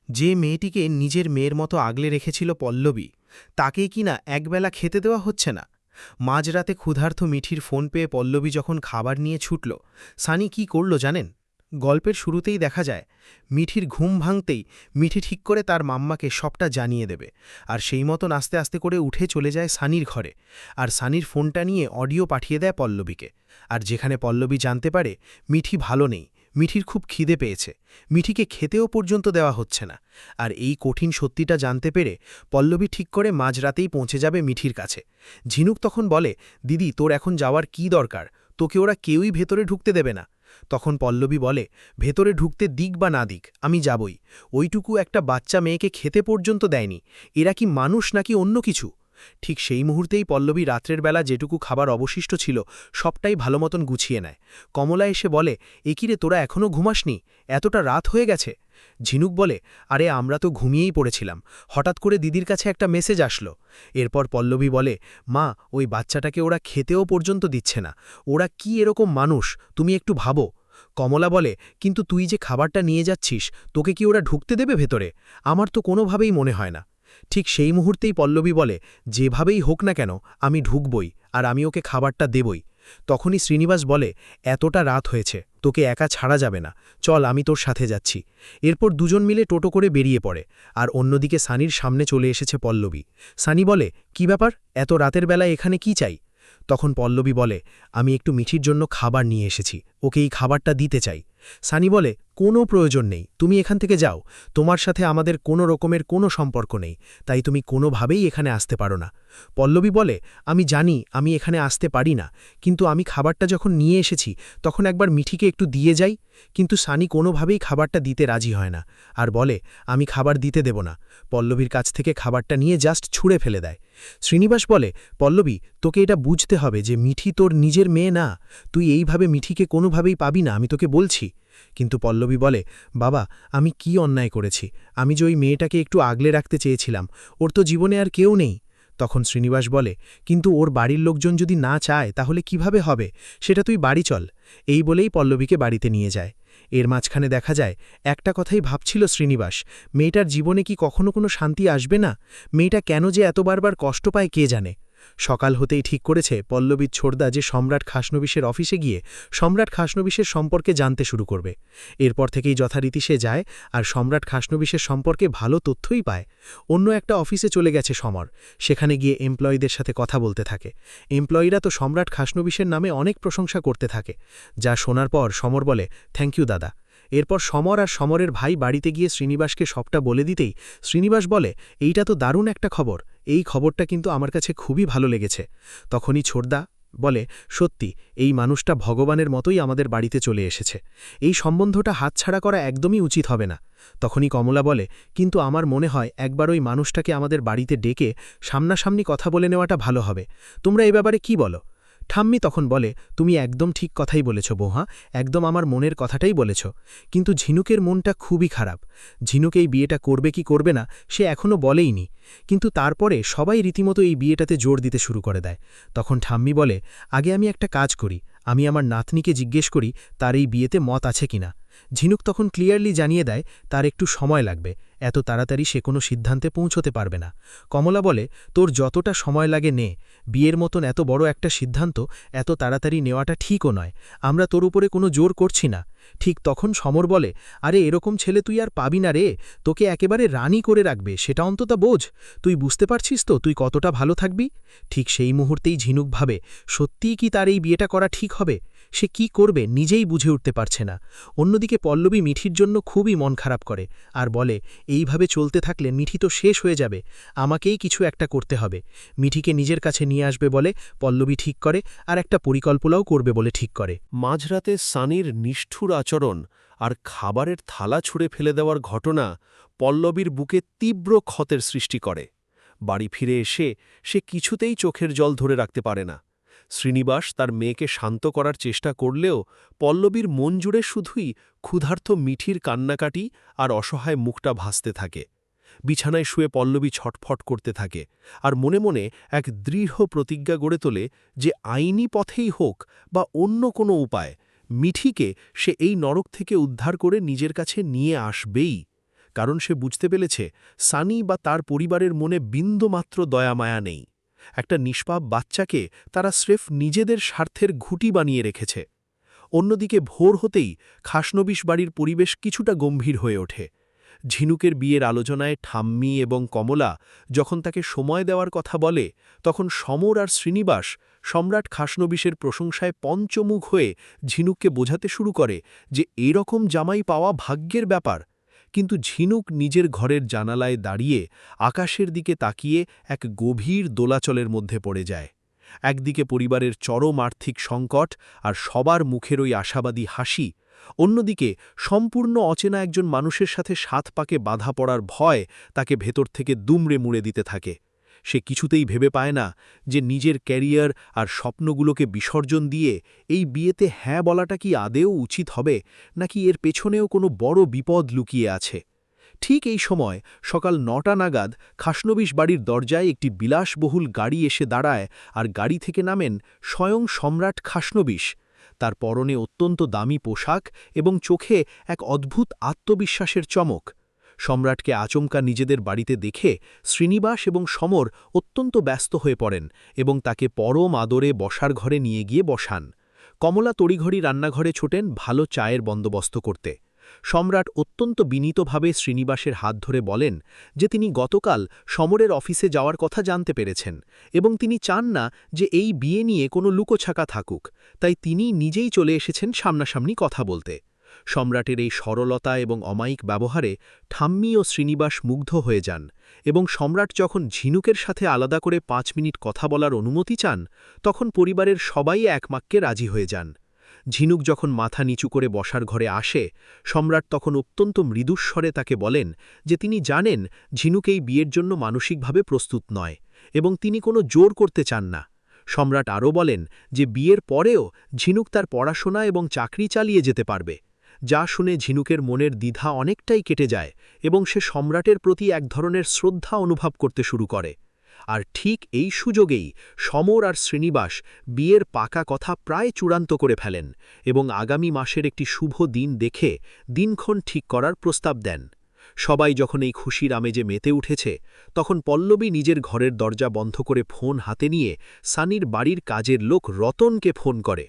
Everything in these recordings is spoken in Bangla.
যে মেয়েটিকে নিজের মেয়ের মতো আগলে রেখেছিল পল্লবী, তাকেই কিনা একবেলা খেতে দেওয়া হচ্ছে না। মাঝরাতে ক্ষুধার্ত মিঠির ফোন পেয়ে পল্লবী যখন খাবার নিয়ে ছুটল, সানি কি করল জানেন? গল্পের শুরুতেই দেখা যায় মিঠির ঘুম ভাঙতেই মিঠি ঠিক করে তার মাম্মাকে সবটা জানিয়ে দেবে, আর সেই মতন আস্তে আস্তে করে উঠে চলে যায় সানির ঘরে, আর সানির ফোনটা নিয়ে অডিও পাঠিয়ে দেয় পল্লবীকে। আর যেখানে পল্লবী জানতে পারে মিঠি ভালো নেই, মিঠির খুব খিদে পেয়েছে, মিঠিকে খেতেও পর্যন্ত দেওয়া হচ্ছে না। আর এই কঠিন সত্যিটা জানতে পেরে পল্লবী ঠিক করে মাঝরাতেই পৌঁছে যাবে মিঠির কাছে। ঝিনুক তখন বলে, দিদি তোর এখন যাওয়ার কি দরকার, তোকে ওরা কেউই ভেতরে ঢুকতে দেবে না। তখন পল্লবী বলে, ভেতরে ঢুকতে দিক বা না দিক আমি যাবই, ওইটুকু একটা বাচ্চা মেয়েকে খেতে পর্যন্ত দেয়নি, এরা কি মানুষ নাকি অন্য কিছু? ঠিক সেই মুহূর্তেই পল্লবী রাত্রের বেলা যেটুকু খাবার অবশিষ্ট ছিল সবটাই ভালো মতন গুছিয়ে নেয়। কমলা এসে বলে, একিরে তোরা এখনও ঘুমাসনি, এতটা রাত হয়ে গেছে? ঝিনুক বলে, আরে আমরা তো ঘুমিয়েই পড়েছিলাম, হঠাৎ করে দিদির কাছে একটা মেসেজ আসলো। এরপর পল্লবী বলে, মা ওই বাচ্চাটাকে ওরা খেতেও পর্যন্ত দিচ্ছে না, ওরা কি এরকম মানুষ তুমি একটু ভাবো। কমলা বলে, কিন্তু তুই যে খাবারটা নিয়ে যাচ্ছিস, তোকে কি ওরা ঢুকতে দেবে ভেতরে? আমার তো কোনোভাবেই মনে হয় না। ঠিক সেই মুহূর্তেই পল্লবী বলে, যেভাবেই হোক না কেন আমি ঢুকবই, আর আমি ওকে খাবারটা দেবই। তখনই শ্রীনিবাস বলে, এতটা রাত হয়েছে, তোকে একা ছাড়া যাবে না, চল আমি তোর সাথে যাচ্ছি। এরপর দুজন মিলে টোটো করে বেরিয়ে পড়ে, আর অন্যদিকে সানির সামনে চলে এসেছে পল্লবী। সানি বলে, কি ব্যাপার, এত রাতের বেলায় এখানে কি চাই? তখন পল্লবী বলে, আমি একটু মিঠির জন্য খাবার নিয়ে এসেছি, ওকে এই খাবারটা দিতে চাই। সানি বলে, কোনো প্রয়োজন নেই, তুমি এখান থেকে যাও, তোমার সাথে আমাদের কোনো রকমের কোনো সম্পর্ক নেই, তাই তুমি কোনোভাবেই এখানে আসতে পারো না। পল্লবী বলে, আমি জানি আমি এখানে আসতে পারি না, কিন্তু আমি খাবারটা যখন নিয়ে এসেছি তখন একবার মিঠিকে একটু দিয়ে যাই। কিন্তু সানি কোনোভাবেই খাবারটা দিতে রাজি হয় না, আর বলে, আমি খাবার দিতে দেব না। পল্লবীর কাছ থেকে খাবারটা নিয়ে জাস্ট ছুঁড়ে ফেলে দেয়। শ্রীনিবাস বলে, পল্লবী তোকে এটা বুঝতে হবে যে মিঠি তোর নিজের মেয়ে না, তুই এইভাবে মিঠিকে কোনোভাবেই পাবি না, আমি তোকে বলছি। কিন্তু পল্লবী বলে, বাবা আমি কি অন্যায় করেছি, আমি যে ওই মেয়েটাকে একটু আগলে রাখতে চেয়েছিলাম, ওর তো জীবনে আর কেউ নেই। তখন শ্রীনিবাস বলে, কিন্তু ওর বাড়ির লোকজন যদি না চায় তাহলে কিভাবে হবে, সেটা তুই বাড়ি চল। এই বলেই পল্লবীকে বাড়িতে নিয়ে যায়। এর মাঝখানে দেখা যায় একটা কথাই ভাবছিল শ্রীনিবাস, মেয়েটার জীবনে কি কখনো কোনো শান্তি আসবে না? মেয়েটা কেন যে এত বারবার কষ্ট পায় কে জানে। সকাল হতেই ঠিক করেছে পল্লবীর ছোড়দা যে সম্রাট খাসনবিশের অফিসে গিয়ে সম্রাট খাসনবিশের সম্পর্কে জানতে শুরু করবে। এরপর থেকেই যথারীতি সে যায়, আর সম্রাট খাসনবিশের সম্পর্কে ভালো তথ্যই পায়। অন্য একটা অফিসে চলে গেছে সমর, সেখানে গিয়ে এমপ্লয়ীদের সাথে কথা বলতে থাকে। এমপ্লয়িরা তো সম্রাট খাসনবিশের নামে অনেক প্রশংসা করতে থাকে, যা শোনার পর সমর বলে, থ্যাংক ইউ দাদা। এরপর সমর আর সমরের ভাই বাড়িতে গিয়ে শ্রীনিবাসকে সবটা বলে দিতেই শ্রীনিবাস বলে, এইটা তো দারুণ একটা খবর, এই খবরটা কিন্তু আমার কাছে খুবই ভালো লেগেছে। তখনই ছোড়দা বলে, সত্যি এই মানুষটা ভগবানের মতোই আমাদের বাড়িতে চলে এসেছে, এই সম্বন্ধটা হাতছাড়া করা একদমই উচিত হবে না। তখনই কমলা বলে, কিন্তু আমার মনে হয় একবার ওই মানুষটাকে আমাদের বাড়িতে ডেকে সামনাসামনি কথা বলে নেওয়াটা ভালো হবে, তোমরা এ ব্যাপারে কি বলো? ঠাম্মি তখন বলে, তুমি একদম ঠিক কথাই বলেছ বৌহা, একদম আমার মনের কথাটাই বলেছ। কিন্তু ঝিনুকের মনটা খুবই খারাপ, ঝিনুক এই বিয়েটা করবে কি করবে না সে এখনও বলেইনি, কিন্তু তারপরে সবাই রীতিমতো এই বিয়েটাতে জোর দিতে শুরু করে দেয়। তখন ঠাম্মি বলে, আগে আমি একটা কাজ করি, আমি আমার নাতনিকে জিজ্ঞেস করি তার এই বিয়েতে মত আছে কিনা। ঝিনুক তখন ক্লিয়ারলি জানিয়ে দেয় তার একটু সময় লাগবে, এত তাড়াতাড়ি সে কোনো সিদ্ধান্তে পৌঁছতে পারবে না। কমলা বলে, তোর যতটা সময় লাগে নে, বিয়ের মতন এত বড় একটা সিদ্ধান্ত এত তাড়াতাড়ি নেওয়াটা ঠিকও নয়, আমরা তোর উপরে কোনো জোর করছি না। ঠিক তখন সমর বলে, আরে এরকম ছেলে তুই আর পাবি না রে, তোকে একেবারে রানী করে রাখবে সেটা অন্তত বোঝ, তুই বুঝতে পারছিস তো তুই কতটা ভালো থাকবি। ঠিক সেই মুহূর্তেই ঝিনুক ভাবে, সত্যিই কি তার এই বিয়েটা করা ঠিক হবে? সে কি করবে নিজেই বুঝে উঠতে পারছে না। অন্যদিকে পল্লবী মিঠির জন্য খুবই মন খারাপ করে, আর বলে, এইভাবে চলতে থাকলে মিঠি তো শেষ হয়ে যাবে, আমাকেই কিছু একটা করতে হবে। মিঠিকে নিজের কাছে নিয়ে আসবে বলে পল্লবী ঠিক করে, আর একটা পরিকল্পনাও করবে বলে ঠিক করে। মাঝরাতে সানির নিষ্ঠুর আচরণ আর খাবারের থালা ছুঁড়ে ফেলে দেওয়ার ঘটনা পল্লবীর বুকে তীব্র ক্ষতের সৃষ্টি করে। বাড়ি ফিরে এসে সে কিছুতেই চোখের জল ধরে রাখতে পারে না। শ্রীনিবাস তার মেয়েকে শান্ত করার চেষ্টা করলেও পল্লবীর মন জুড়ে শুধুই ক্ষুধার্ত মিঠির কান্নাকাটি আর অসহায় মুখটা ভাসতে থাকে। বিছানায় শুয়ে পল্লবী ছটফট করতে থাকে, আর মনে মনে এক দৃঢ় প্রতিজ্ঞা গড়ে তোলে যে আইনি পথেই হোক বা অন্য কোনো উপায় মিঠিকে সে এই নরক থেকে উদ্ধার করে নিজের কাছে নিয়ে আসবেই। কারণ সে বুঝতে পেরেছে সানি বা তার পরিবারের মনে বিন্দুমাত্র দয়ামায়া নেই। একটা নিষ্পাপ বাচ্চাকে তারা স্রেফ নিজেদের স্বার্থের ঘুঁটি বানিয়ে রেখেছে। অন্যদিকে ভোর হতেই খাসনবিশ বাড়ির পরিবেশ কিছুটা গম্ভীর হয়ে ওঠে। ঝিনুকের বিয়ের আলোচনায় ঠাম্মি এবং কমলা যখন তাকে সময় দেওয়ার কথা বলে, তখন সমর আর শ্রীনিবাস সম্রাট খাসনবিশের প্রশংসায় পঞ্চমুখ হয়ে ঝিনুককে বোঝাতে শুরু করে যে এরকম জামাই পাওয়া ভাগ্যের ব্যাপার। কিন্তু ঝিনুক নিজের ঘরের জানালায় দাঁড়িয়ে আকাশের দিকে তাকিয়ে এক গভীর দোলাচলের মধ্যে পড়ে যায়। একদিকে পরিবারের চরম আর্থিক সংকট আর সবার মুখের ওই আশাবাদী হাসি, অন্যদিকে সম্পূর্ণ অচেনা একজন মানুষের সাথে সাত পাকে বাধা পড়ার ভয় তাকে ভেতর থেকে দুমড়ে মুড়ে দিতে থাকে। সে কিছুতেই ভেবে পায় না যে নিজের ক্যারিয়ার আর স্বপ্নগুলোকে বিসর্জন দিয়ে এই বিয়েতে হ্যাঁ বলাটা কি আদেও উচিত হবে, নাকি এর পেছনেও কোনো বড় বিপদ লুকিয়ে আছে। ঠিক এই সময় সকাল ৯টা নাগাদ খাসনবিশ বাড়ির দরজায় একটি বিলাসবহুল গাড়ি এসে দাঁড়ায়, আর গাড়ি থেকে নামেন স্বয়ং সম্রাট খাসনবিশ। তার পরনে অত্যন্ত দামি পোশাক এবং চোখে এক অদ্ভুত আত্মবিশ্বাসের চমক। সম্রাটকে আচমকা নিজেদের বাড়িতে দেখে শ্রীনিবাস এবং সমর অত্যন্ত ব্যস্ত হয়ে পড়েন এবং তাকে পরম আদরে বসার ঘরে নিয়ে গিয়ে বসান। কমলা তড়িঘড়ি রান্নাঘরে ছোটেন ভালো চায়ের বন্দোবস্ত করতে। সম্রাট অত্যন্ত বিনীতভাবে শ্রীনিবাসের হাত ধরে বলেন যে তিনি গতকাল সমরের অফিসে যাওয়ার কথা জানতে পেরেছেন এবং তিনি চান না যে এই বিয়ে নিয়ে কোনো লুকোছাকা থাকুক, তাই তিনি নিজেই চলে এসেছেন সামনাসামনি কথা বলতে। সম্রাটের এই সরলতা এবং অমায়িক ব্যবহারে ঠাম্মি ও শ্রীনিবাস মুগ্ধ হয়ে যান এবং সম্রাট যখন ঝিনুকের সাথে আলাদা করে ৫ মিনিট কথা বলার অনুমতি চান, তখন পরিবারের সবাই একমাক্যে রাজি হয়ে যান। ঝিনুক যখন মাথা নিচু করে বসার ঘরে আসে, সম্রাট তখন অত্যন্ত মৃদুস্বরে তাকে বলেন যে তিনি জানেন ঝিনুক এই বিয়ের জন্য মানসিকভাবে প্রস্তুত নয় এবং তিনি কোনো জোর করতে চান না। সম্রাট আরও বলেন যে বিয়ের পরেও ঝিনুক তার পড়াশোনা এবং চাকরি চালিয়ে যেতে পারবে। যা শুনে ঝিনুকের মনের দ্বিধা অনেকটাই কেটে যায় এবং সে সম্রাটের প্রতি এক ধরনের শ্রদ্ধা অনুভব করতে শুরু করে। আর ঠিক এই সুযোগেই সমর আর শ্রীনিবাস বিয়ের পাকা কথা প্রায় চূড়ান্ত করে ফেলেন এবং আগামী মাসের একটি শুভ দিন দেখে দিনক্ষণ ঠিক করার প্রস্তাব দেন। সবাই যখন এই খুশির আমেজে মেতে উঠেছে, তখন পল্লবী নিজের ঘরের দরজা বন্ধ করে ফোন হাতে নিয়ে সানির বাড়ির কাজের লোক রতনকে ফোন করে।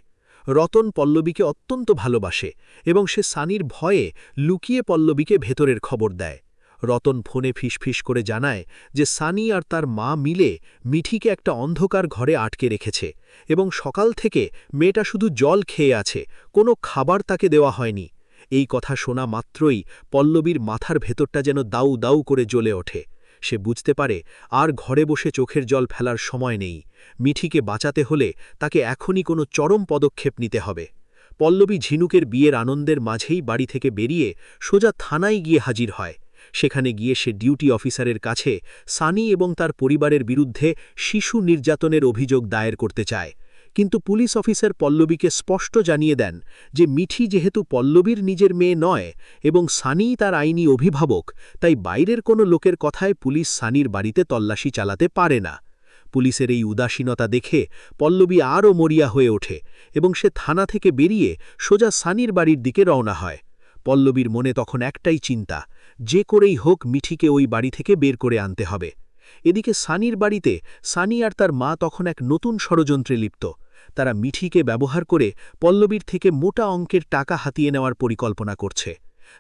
রতন পল্লবীকে অত্যন্ত ভালোবাসে এবং সে সানির ভয়ে লুকিয়ে পল্লবীকে ভেতরের খবর দেয়। রতন ফোনে ফিসফিস করে জানায় যে সানি আর তার মা মিলে মিঠিকে একটা অন্ধকার ঘরে আটকে রেখেছে এবং সকাল থেকে মেয়েটা শুধু জল খেয়ে আছে, কোনো খাবার তাকে দেওয়া হয়নি। এই কথা শোনা মাত্রই পল্লবীর মাথার ভেতরটা যেন দাউ দাউ করে জ্বলে ওঠে। সে বুঝতে পারে আর ঘরে বসে চোখের জল ফেলার সময় নেই। মিঠিকে বাঁচাতে হলে তাকে এখনই কোনো চরম পদক্ষেপ নিতে হবে। পল্লবী ঝিনুকের বিয়ের আনন্দের মাঝেই বাড়ি থেকে বেরিয়ে সোজা থানায় গিয়ে হাজির হয়। সেখানে গিয়ে সে ডিউটি অফিসারের কাছে সানি এবং তার পরিবারের বিরুদ্ধে শিশু নির্যাতনের অভিযোগ দায়ের করতে চায়। কিন্তু পুলিশ অফিসার পল্লবীকে স্পষ্ট জানিয়ে দেন যে মিঠি যেহেতু পল্লবীর নিজের মেয়ে নয় এবং সানিই তার আইনি অভিভাবক, তাই বাইরের কোনো লোকের কথায় পুলিশ সানির বাড়িতে তল্লাশি চালাতে পারে না। পুলিশের এই উদাসীনতা দেখে পল্লবী আরও মরিয়া হয়ে ওঠে এবং সে থানা থেকে বেরিয়ে সোজা সানির বাড়ির দিকে রওনা হয়। পল্লবীর মনে তখন একটাই চিন্তা, যে করেই হোক মিঠিকে ওই বাড়ি থেকে বের করে আনতে হবে। এদিকে সানির বাড়িতে সানি আর তার মা তখন এক নতুন ষড়যন্ত্রে লিপ্ত। তারা মিঠিকে ব্যবহার করে পল্লবীর থেকে মোটা অঙ্কের টাকা হাতিয়ে নেওয়ার পরিকল্পনা করছে।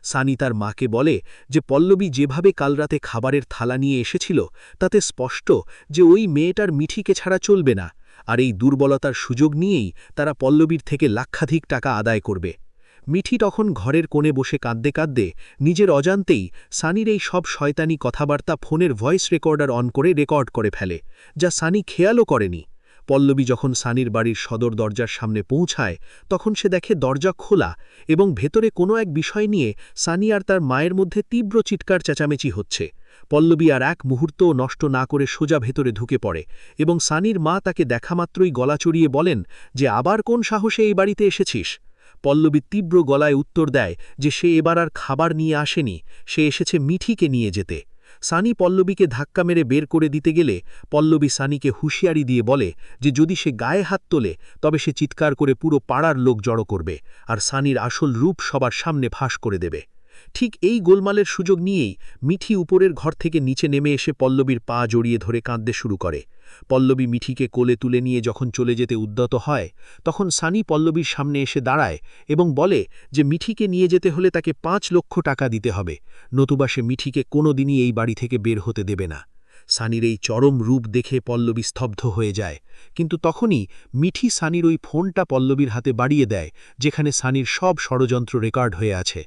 সানি তার মাকে বলে যে পল্লবী যেভাবে কাল রাতে খাবারের থালা নিয়ে এসেছিল তাতে স্পষ্ট যে ওই মেয়েটার মিঠিকে ছাড়া চলবে না, আর এই দুর্বলতার সুযোগ নিয়েই তারা পল্লবীর থেকে লাক্ষাধিক টাকা আদায় করবে। মিঠি তখন ঘরের কোণে বসে কাঁদতে কাঁদতে নিজের অজান্তেই সানির এই সব শয়তানি কথাবার্তা ফোনের ভয়েস রেকর্ডার অন করে রেকর্ড করে ফেলে, যা সানি খেয়ালও করেনি। পল্লবী যখন সানির বাড়ির সদর দরজার সামনে পৌঁছায়, তখন সে দেখে দরজা খোলা এবং ভেতরে কোনো এক বিষয় নিয়ে সানি আর তার মায়ের মধ্যে তীব্র চিৎকার চেঁচামেচি হচ্ছে। পল্লবী আর এক মুহূর্তও নষ্ট না করে সোজা ভেতরে ঢুকে পড়ে এবং সানির মা তাকে দেখামাত্রই গলা চড়িয়ে বলেন যে আবার কোন সাহসে এই বাড়িতে এসেছিস। পল্লবী তীব্র গলায় উত্তর দেয় যে সে এবার আর খাবার নিয়ে আসেনি, সে এসেছে মিঠিকে নিয়ে যেতে। সানি পল্লবীকে ধাক্কা মেরে বের করে দিতে গেলে পল্লবী সানিকে হুঁশিয়ারি দিয়ে বলে যে যদি সে গায়ে হাত তোলে তবে সে চিৎকার করে পুরো পাড়ার লোক জড়ো করবে আর সানির আসল রূপ সবার সামনে ফাঁস করে দেবে। ঠিক এই গোলমালের সুযোগ নিয়েই মিঠি উপরের ঘর থেকে নিচে নেমে এসে পল্লবীর পা জড়িয়ে ধরে কাঁদতে শুরু করে। পল্লবী মিঠিকে কোলে তুলে নিয়ে যখন চলে যেতে উদ্যত হয়, তখন সানি পল্লবীর সামনে এসে দাঁড়ায় এবং বলে যে মিঠিকে নিয়ে যেতে হলে তাকে ৫ লক্ষ টাকা দিতে হবে, নতুবা সে মিঠিকে কোনোদিনই এই বাড়ি থেকে বের হতে দেবে না। সানির এই চরম রূপ দেখে পল্লবী স্তব্ধ হয়ে যায়, কিন্তু তখনই মিঠি সানির ওই ফোনটা পল্লবীর হাতে বাড়িয়ে দেয়, যেখানে সানির সব ষড়যন্ত্র রেকর্ড হয়ে আছে।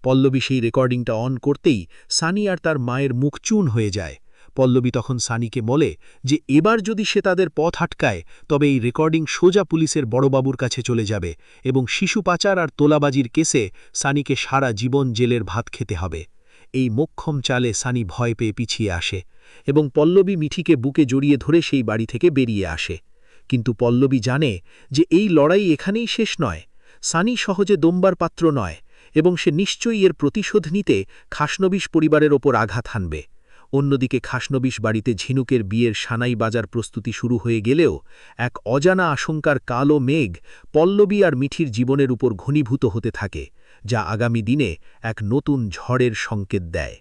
পল্লবী সেই রেকর্ডিংটা অন করতেই সানি আর তার মায়ের মুখ চুন হয়ে যায়। পল্লবী তখন সানিকে বলে যে এবার যদি সে তাদের পথ আটকায়, তবে এই রেকর্ডিং সোজা পুলিশের বড়বাবুর কাছে চলে যাবে এবং শিশু পাচার আর তোলাবাজির কেসে সানিকে সারা জীবন জেলের ভাত খেতে হবে। এই মোক্ষম চালে সানি ভয় পেয়ে পিছিয়ে আসে এবং পল্লবী মিঠিকে বুকে জড়িয়ে ধরে সেই বাড়ি থেকে বেরিয়ে আসে। কিন্তু পল্লবী জানে যে এই লড়াই এখানেই শেষ নয়। সানি সহজে দমবার পাত্র নয় এবং সে নিশ্চয়ই এর প্রতিশোধ নিতে খাসনবিশ পরিবারের ওপর আঘাত হানবে। অন্যদিকে খাসনবিশ বাড়িতে ঝিনুকের বিয়ের সানাই বাজার প্রস্তুতি শুরু হয়ে গেলেও এক অজানা আশঙ্কার কালো মেঘ পল্লবী আর মিঠির জীবনের উপর ঘনীভূত হতে থাকে, যা আগামী দিনে এক নতুন ঝড়ের সংকেত দেয়।